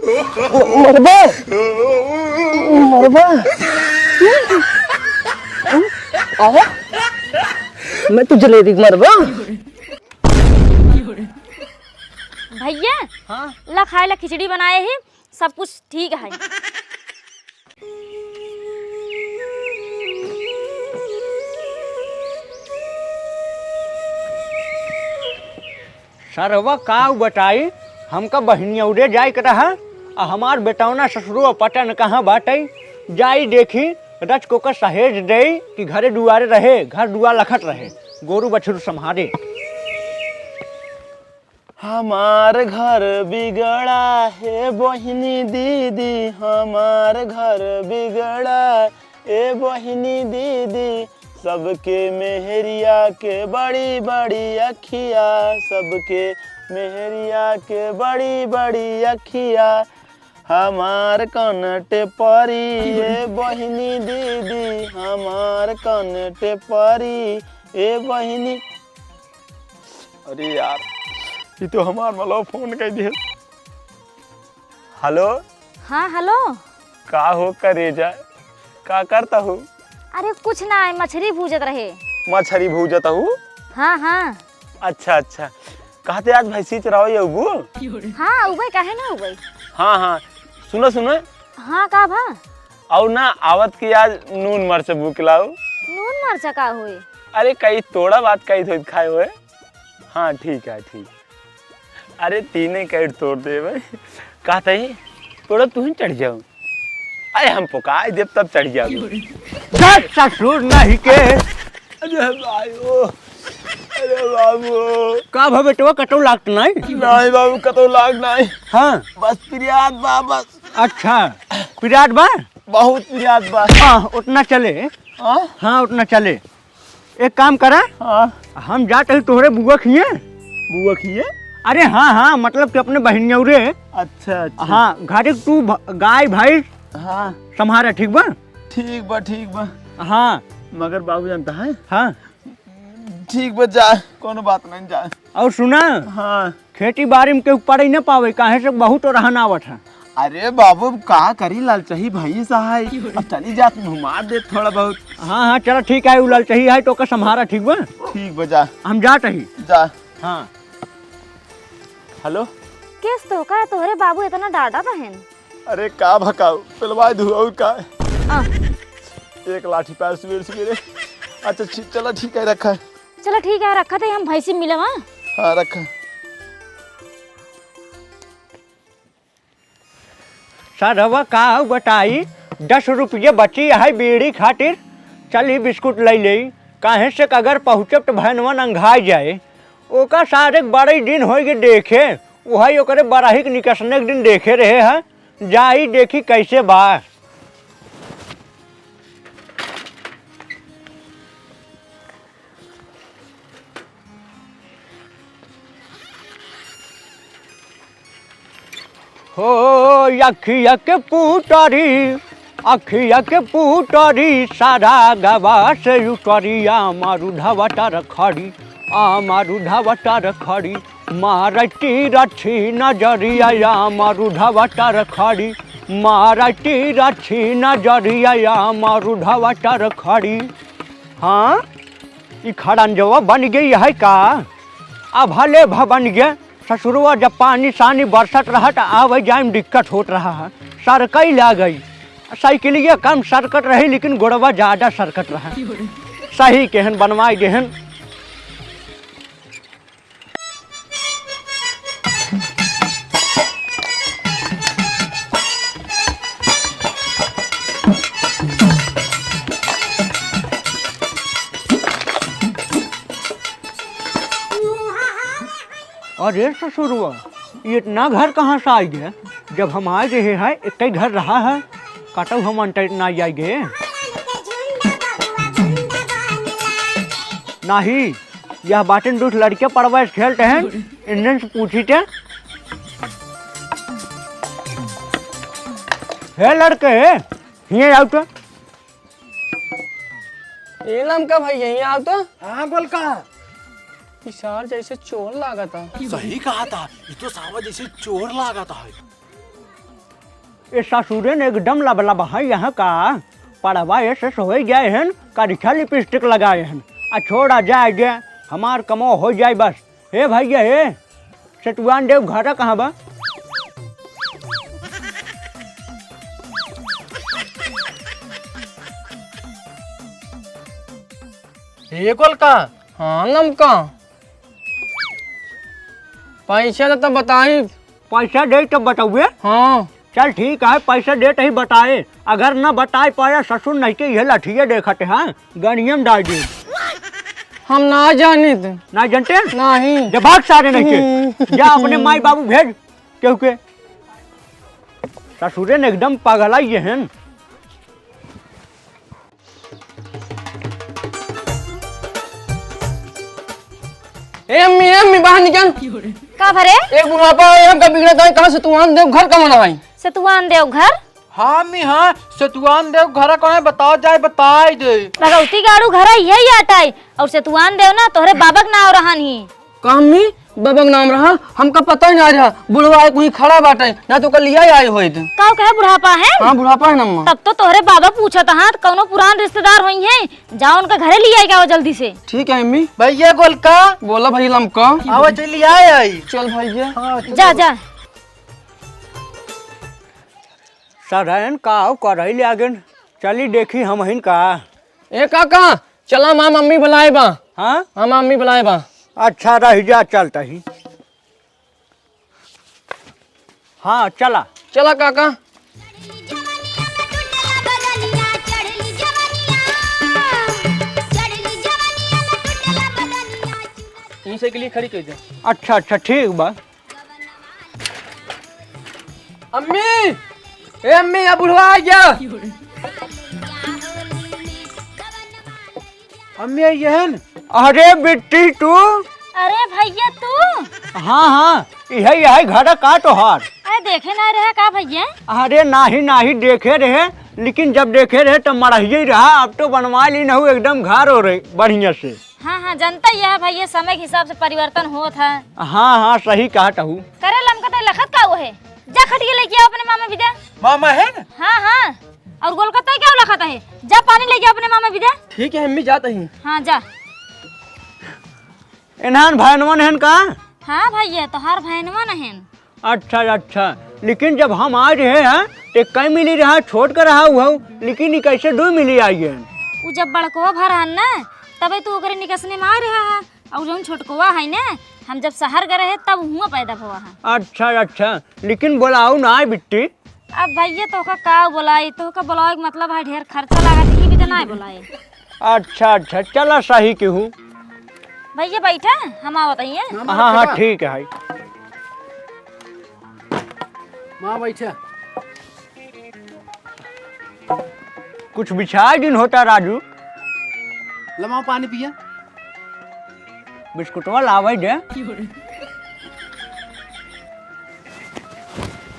मरबा मरबा आओ मैं तुझे ले दी मरबा। भैया हाँ ला खाए ला खिचड़ी बनाए ही सब कुछ ठीक है। सरवा का बताई हमका बहनियौरे जाए के रहा आ हमार बेटौना ससुरो पटन कहाँ बाटे जाई देखी रच को का सहेज दे कि घरे दुआरे रहे घर दुआ लखत रहे गोरू बछरू संभारे। हमार घर बिगड़ा है बहिनी दीदी, हमार घर बिगड़ा ए बहिनी दीदी, सबके मेहरिया के बड़ी बड़ी अखिया, सबके मेहरिया के बड़ी बड़ी अखिया, हमार कनटे परी ए बहिनी दीदी, हमार कनटे परी ए बहिनी। अरे यार ये तो हमार वाला फोन कर दिए। हेलो हाँ हेलो का हो करे जा का करता हूँ? अरे कुछ ना है मछली भूजत रहे। मछली भूजता हूँ? हाँ हाँ अच्छा अच्छा कहते आज भैंसी चराओ ये उबू? हाँ उबे काहे ना उबे। हाँ हाँ सुनो सुनो हाँ का भा और ना आवत की आज नून मरचा बुकलाओ। नून मरचा का होए? अरे कई थोड़ा बात कई तो खाए हुए। हाँ ठीक है ठीक। अरे तीने कैट तोड़ दे भाई कहते ही थोड़ा तू ही चढ़ जाऊँ। अरे हम पुकाए देव तब चढ़ जाओ। ससुर नहीं के अरे भाई अरे बाबू का भा बेटवा कटो लागत नहीं? नहीं बाबू कतो लाग नहीं। हाँ बस प्रियाद बा बस। अच्छा पिराट बा बहुत प्रियाद बा। हाँ उतना चले। हाँ उतना चले। एक काम करा हाँ हम जाते ही तोहरे बुआ खिए। बुआ खिए? अरे हाँ हाँ मतलब कि अपने बहनियौरे। अच्छा अच्छा हाँ घरे तू गाय भाई हाँ संभारा ठीक बा? ठीक बा। हाँ मगर बाबू जानता है? हाँ ठीक बा जा कोनो बात नहीं जा। और सुना हाँ खेती बाड़ी में के ऊपर ही न पावे काहे से बहुत रहना आवत है। अरे बाबू का करी लाल चाहिए भाई सहाय अब चली जात घुमा दे थोड़ा बहुत। हाँ हाँ चलो ठीक है उलल चाहिए है तो का संभारा ठीक बा? ठीक बा जा हम जात ही जा। हाँ हेलो केस तो का तोहरे बाबू इतना डांटा बहन? अरे का भकाऊ पिलवा दू और का आ, एक लाठी पैर सवेरे। अच्छा चलो ठीक है रखा। चलो ठीक है रखा थे हम भैंसी मिले। हाँ रखा। सरवा का बताई 10 रुपये बची है बीड़ी खातिर चली बिस्कुट ले ले काहे से अगर पहुँचब तो भैनवा नंघाई जाए ओका सारे बड़े दिन हो गए देखे वही ओकरे बराही के निकसने के दिन देखे रहे हैं जाई देखी कैसे बा। हो अखिया के पुटरी सारा गवा से उतरिया मारू धावटा रखड़ी मारू धावटा रखड़ी मारती रच्छी नजरिया मारू धावटा रखड़ी मारती रच्छी नजरिया मारू धावटा रखड़ी। हाँ ये खड़ंजवा बन गई है का? अब भले बन गया ससुरवा जब पानी सानी बरसत रहा तो आवे जाए में दिक्कत होत रहा है सरकई ला गई साइकिलिया कम सरकत रही लेकिन गोड़वा ज़्यादा सरकत रहा सही केहन बनवाई गेहन। अरे ससुरवा ये इतना घर कहाँ से आई गए? जब हम आए गए हैं एक ही घर रहा है कटो हम अंतर ना आई गए नहीं। यह बाटन दूध लड़के पड़वा खेलते हैं इंजन से पूछी थे हे लड़के ये आओ तो ये नाम का भाई यहीं आओ तो। हाँ बोल का इशार जैसे चोर लागा था। सही कहा था ये तो सावा जैसे चोर लागा था। ये ससुरे ने एकदम लबलब है यहाँ का पढ़वा ऐसे सोए गए हैं करिछा लिपस्टिक लगाए हैं आ छोड़ा जाए गे हमार कमो हो जाए बस। हे भैया हे सतुआन देव घर कहाँ बा? ये कोल का हाँ नम का पैसा तो बताई। पैसा दे तब बताओगे? हाँ चल ठीक है पैसा दे तो ही बताए, अगर न बताए पाया ससुर नहीं के यह लठिए देखते हैं गणियम डाल दे। हम ना जाने थे। ना जानते नहीं जब भाग सारे नहीं के जा अपने माई बाबू भेज क्योंकि ससुरे ने एकदम पागल ये हैं। ए अम्मी बाहर निकल। का भरे एक बुढ़ापा हमका बिगड़ता है कहाँ से तू आन देव घर कमाना भाई से तू आन देव घर हाँ मी हाँ सतुआन देव घर कौन बताओ जाए बताई दे। भगवती गाड़ू घर यही आटाई और से तू आन देव ना तोहरे बाबक ना रहन ही कामी बबक नाम रहा हमका पता ही ना रहा बुढ़वा कोई खड़ा बाटे ना तो कल लिया आए होए थे। का कहे बुढ़ापा है? हाँ बुढ़ापा है नम्मा। तब तो तोहरे बाबा पूछत हाँ कौनो पुरान रिश्तेदार हुई है जाओ उनका घरे ले आएगा वो जल्दी से। ठीक है अम्मी। भैया गोल का बोला भाई लमका आवा चली आए आई चल भैया जा जा साधारण का कर ले आगे चली देखी हम हिन का। ए काका चला माँ मम्मी बुलाए बा। हाँ हाँ मम्मी बुलाए बा। अच्छा रह जा चलता ही। हाँ चला चला काका। यहीं से के लिए खड़ी कर दे। अच्छा अच्छा ठीक बा। अम्मी ए अम्मी अब बुढ़वा आ गया। अम्मी यहन अरे बिट्टी तू? अरे भैया तू हाँ हाँ यही घर का तोहार। अरे देखे ना रहे का भैया? अरे नाही देखे रहे लेकिन जब देखे रहे तो मरहिए रहा अब तो बनवा ली न एकदम घर हो रही बढ़िया से। हाँ हाँ जनता यह है भैया समय के हिसाब से परिवर्तन होत है। हाँ हाँ सही कहा टहू। करे लमका लखत का वो है जा खटिया लेके आओ अपने मामा विदा। मामा है न? हाँ हाँ और गोलकत्ता क्या लखत है जा पानी लेके आओ अपने मामा विदा। ठीक है अम्मी जाता ही। हाँ जा। इन्हान भैनवन है का? हाँ भैया तोहार भैनवा नहन। अच्छा अच्छा लेकिन जब हम आ रहे हैं तो कई मिली रहा छोड़ कर रहा हुआ लेकिन ये कैसे दो मिली आई है? उ जब बड़कोवा भर हन ना तबे तू ओकरे निकसने में आ रहा है और जो छोटकोवा है ना हम जब शहर गए रहे तब हुआ पैदा हुआ है। अच्छा अच्छा लेकिन बोलाऊ ना बिट्टी। अब भैया तो का बोलाई तो का बोलाए मतलब है ढेर खर्चा लागत ही भी तो ना बोलाए। अच्छा अच्छा चलो सही कहूँ। भैया बैठा हम आओ बताइए। हाँ हाँ ठीक है। माँ बैठा कुछ बिछा दिन होता राजू। लमाओ पानी पिया बिस्कुटवा लावे दे।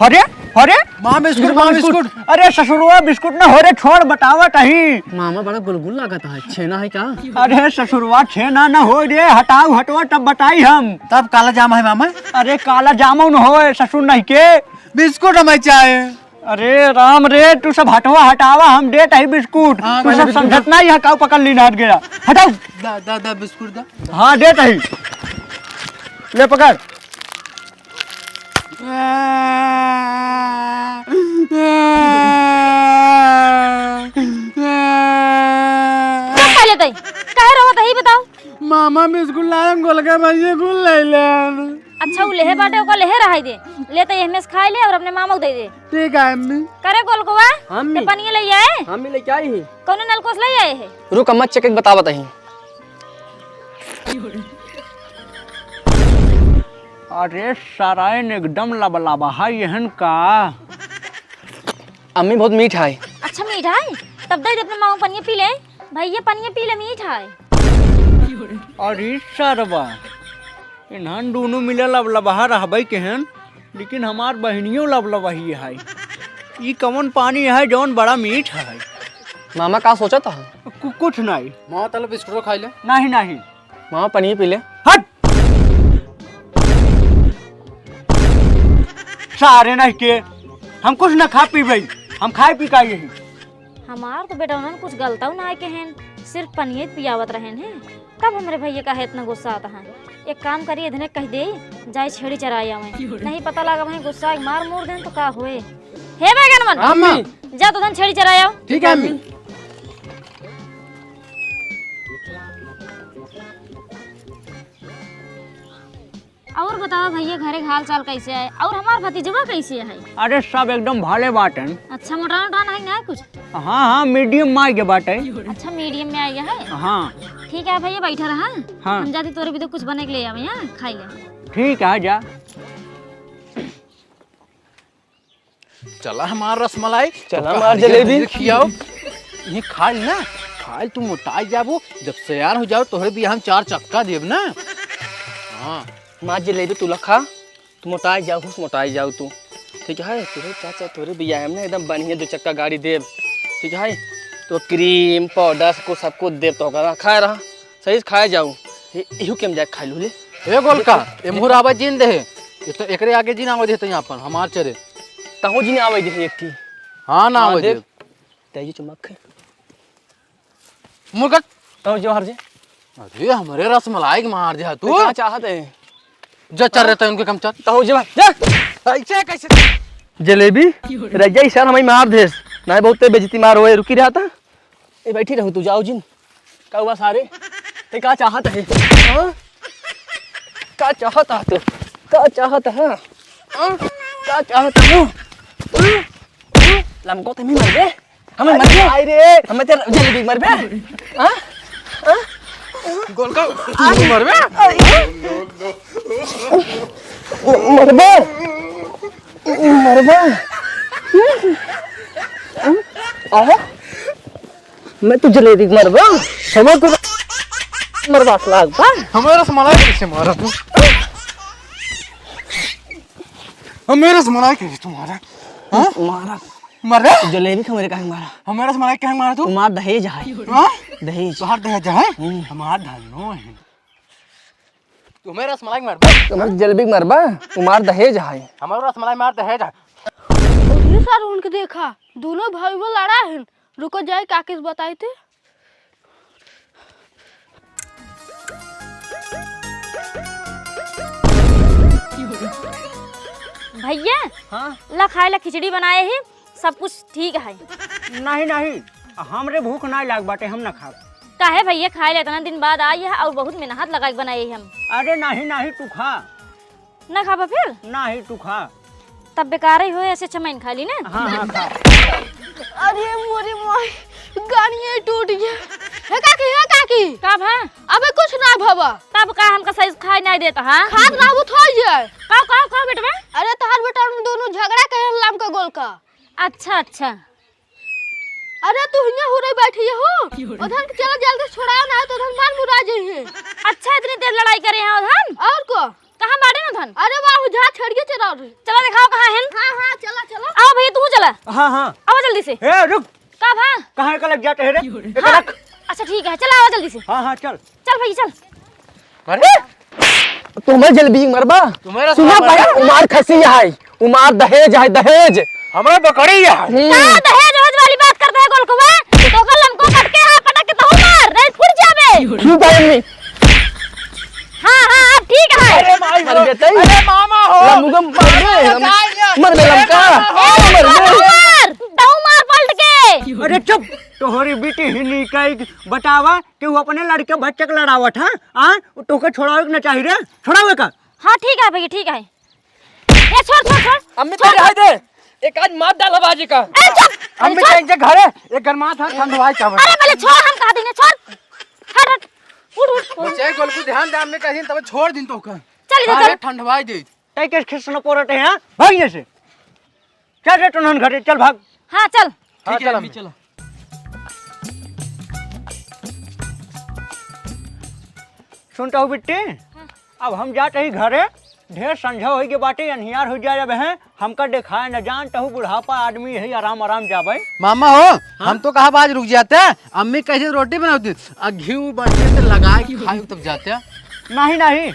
अरे अरे माँ बिस्कुट अरे ससुरवा बिस्कुट न हो रे छोड़ बतावा कहीं। मामा बड़ा गुलगुल लगता है छेना है क्या? अरे ससुरवा छेना न हो रे हटाओ हटवा तब बताई हम। तब काला जामा है मामा अरे काला जामुन हो ससुर नहीं के बिस्कुट हमें चाहे। अरे राम रे तू सब हटवा हटावा हम देत है बिस्कुट। हाँ, तू सब समझत नहीं है काऊ पकड़ ली हट गया हटाओ। दा दा दा बिस्कुट दा। हाँ देत है ले पकड़। कहे रहो तो ही बताओ। मामा बिस्कुट लाए गोलका भैया गुल ले ले। अच्छा वो लेहे बाटे ओका लेहे रहा दे ले तो एहमे से खाए ले और अपने मामा को दे दे। ठीक है अम्मी। करे गोलकोवा अम्मी। ते पानी ले आए हम भी लेके आई ही। कौन नलकोस ले आए है? रुक अम्मा चेक बता बताही। अरे सरायन एकदम लबलाबा है यहन का। अम्मी बहुत मीठा है। अच्छा मीठा है तब दे अपने मामा पानी पी ले भैया पानी पी ले मीठा है। अरे सरवा इन्हन दोनों मिले लबलबहा रहबे केहन लेकिन हमार बहनियों लबलबही है। ये कौन पानी है जौन बड़ा मीठ है? मामा का सोचा था? कुछ नहीं। माँ तले बिस्कुट खाई ले। नहीं नहीं मामा पनीर पी ले। हट सारे नहीं के हम कुछ न खा पी भाई, हम खाए पी का यही। हमार तो बेटा उन्होंने कुछ गलता ना के हैं, सिर्फ पनीर पियावत रहन हैं। तब हमारे भैया का है इतना गुस्सा आता है। एक काम करिए इधर कह दे जाए छेड़ी चराई आवे, नहीं पता लगा वहीं गुस्सा मार मोर दें तो का हुए। हे बैगन मन अम्मी जा तो धन छेड़ी चराई आओ। ठीक है अम्मी। और बताओ भैया घरे हाल चाल कैसे है और हमार भतीजवा कैसे है? अरे सब एकदम भाले बात है। अच्छा मोटा मोटा नहीं ना कुछ? हाँ हाँ मीडियम मार के बात है। अच्छा मीडियम में आई है। हाँ ठीक है भैया बैठा रहा। हाँ। हम जाती तोरे भी तो कुछ बने के ले आवे यहाँ खाई ले। ठीक है जा। चला हमार रसमलाई, चला हमार जलेबी खियाओ। ये खा ना, खाल तू मोटाई जाबो, जब तैयार हो जाओ तोहरे भी हम 4 चक्का देब ना। हाँ माँ जलेबी तू लखा, तू मोटाई जाओ, खुश मोटाई जाओ तू। ठीक है तोरे चाचा तोरे बिया हम ना एकदम बढ़िया 2 चक्का गाड़ी देव। ठीक है तो क्रीम पाउडर सबको देव तो खाए रहा सही से खाए जाऊ। इहू के हम जाके खा लू ले। ए गोलका ए मुहराबा जिन दे, ये तो एकरे आगे जिन आवे देते यहाँ पर हमार चरे। तहु जी ने आवे दे एक थी। हाँ ना आवे दे। तेजी चमक मुर्गा तहु जो हर जे। अरे हमारे रसमलाई के मार दे तू तू। क्या चाहत है? जा चल रहता है उनके कम चल। तहु जो जा ऐसे कैसे जलेबी रजा सर हमें मार देस ना बहुत बेजती मार होए रुकी रहा था। ए बैठी रहो तू जाओ जिन का हुआ सारे ते का चाहत है? हां का चाहत है तू? का चाहत है? हां का चाहत है? लमको ते मर बे हमें मर बे आई रे हमें ते जलेबी मर बे। हां गोलका मर बे मर बे मर बे। आहा मैं तो जलेबी मरबा समझ को मरबा लाग बा। हमारे रसमलाई कैसे मारा तू? हमारे रसमलाई कैसे तुम्हारा? हाँ मारा मर रे जलेबी का मेरे काहे मारा? हमारे रसमलाई क्या मारा तू? मार दहेज है। हाँ दहेज बाहर दहेज है हमार धनो है। तुम्हें रसमलाई मार तुम्हारे जलेबी मरबा मार दहेज है। हमारा रसमलाई मार दहेज है। ये सर उनके देखा दोनों भाई वो लड़ा है। रुको जाए काकिस बताए थे। भैया हाँ ला खाए ला खिचड़ी बनाए ही सब कुछ ठीक है। नहीं नहीं हमरे भूख ना लाग बाटे, हम ना खा। काहे भैया खाए ला इतना दिन बाद आई है और बहुत मेहनत लगा के बनाए हम। अरे नहीं नहीं तू खा। ना खाबा फिर नहीं तू खा। तब बेकार ही हो ऐसे चमैन खा ली ना। हाँ हाँ खा। अरे मोरे माई गाड़ियां टूट गया है काकी का भा अबे कुछ ना भवा तब का हमका सही से खाए नहीं देता। हाँ खाद ना वो थोड़ जाए। का बेटवा। अरे तहार बेटा हम दोनों झगड़ा करे लाम का गोल का। अच्छा अच्छा अरे तू हियां हो रही बैठी हो उधर चला जल्दी छुड़ाओ ना तो उधर मार मुरा जाइए। अच्छा इतनी देर लड़ाई करे हैं उधर और को कहाँ बाटे ना धन? अरे वाह जा छड़ के चला रही। चला दिखाओ कहाँ है। हां चला चला आओ भैया तू चला। हाँ हाँ आओ जल्दी से। ए रुक का भा कहाँ का लग जाते है रे? एक हाँ। रख। अच्छा ठीक है चला आओ जल्दी से। हाँ हाँ चल। चल भैया चल। अरे तुम्हारे जलेबी मरबा तुम्हारा सुना पाया उमार खसी है उमार दहेज है दहेज। हमारा बकरी है। का दहेज वहेज वाली बात करते है गोलकुआ? तो कल हमको कट के हां पटक के तो मार नहीं फुट जावे। ठीक है अम्मी हां हां अब ठीक है। अरे माई मर बेटे अरे मामा हो लमुगम मर बे लमका मर बे मार पलट के। अरे चुप तोहरी बेटी हिनी का बतावा कि वो अपने लड़के बच्चे का लड़ावट है। हाँ तोके छोड़ावे के ना चाहिए रे, छोड़ावे का। हाँ ठीक है भैया ठीक है। ये छोड़ छोड़ छोड़ अम्मी तो रह दे एक आज मार डाला बाजी का। ए चुप अम्मी कहीं घर है एक गरमा था ठंडवाई चावल। अरे पहले छोड़ हम कहा देंगे छोड़ हट हट उठ उठ बच्चे गोल को ध्यान दे अम्मी कहीं तब छोड़ दिन तो का। चल इधर अरे चल। ठंडवाई दे। तय के खिसना पोरटे हैं भाग ये से। चल रे टनन घरे चल भाग। हाँ चल ठीक है अम्मी चलो। सुनता हूँ बिट्टी अब हम जाते ही घरे ढेर संझा हो के बाटे अनहियार हो जाए है हमका दिखाए न जानता हूँ बुढ़ापा आदमी है आराम आराम जावे। मामा हो हम तो कहा आज रुक जाते हैं। अम्मी कैसे रोटी बनाती घी बढ़िया से लगा के खाए तब जाते हैं। नहीं नहीं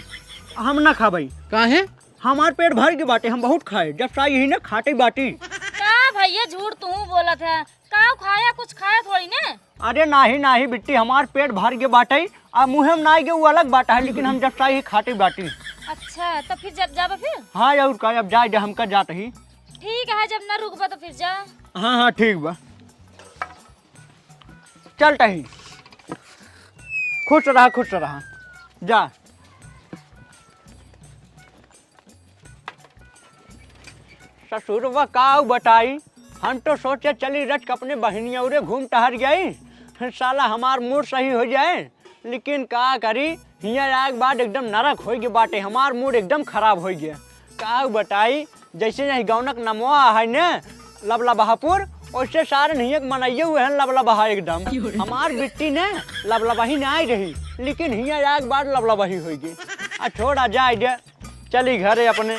हम ना खाबई कहाँ है हमार पेट भर के बाटे हम बहुत खाए जब सा यही ना खाते बाटी। का भैया झूठ तू बोला था। का खाया कुछ खाया थोड़ी ना। अरे नाही नाही बिट्टी, हमार पेट भर के बाटे आ मुँह में ना आए वो अलग बाटा है, लेकिन हम जब ही खाते बाटी। अच्छा तो फिर जब जाबा फिर। हाँ और का अब जाए हमका जात ही। ठीक है जब ना रुकबा तो फिर जा। हाँ हाँ ठीक बा, चलता ही। खुश रहा जा। ससुरवा का बताई, हम तो सोचे चली रच के अपने बहनिया उरे घूम टहर गई, साला हमार मूड सही हो जाए, लेकिन का करी हिया आग बाद एकदम नरक हो गए बाटे, हमार मूड एकदम खराब हो गया। का बताई जैसे नहीं गौनक नमवा है न लबला बहापुर, वैसे सारे नहीं मनाइए हुए हैं लबला बहा एकदम। हमार बिट्टी ने लबला बही नहीं आई रही, लेकिन हिया आग बाद लबला बही हो गई। छोड़ा जाए दे, चली घरे अपने।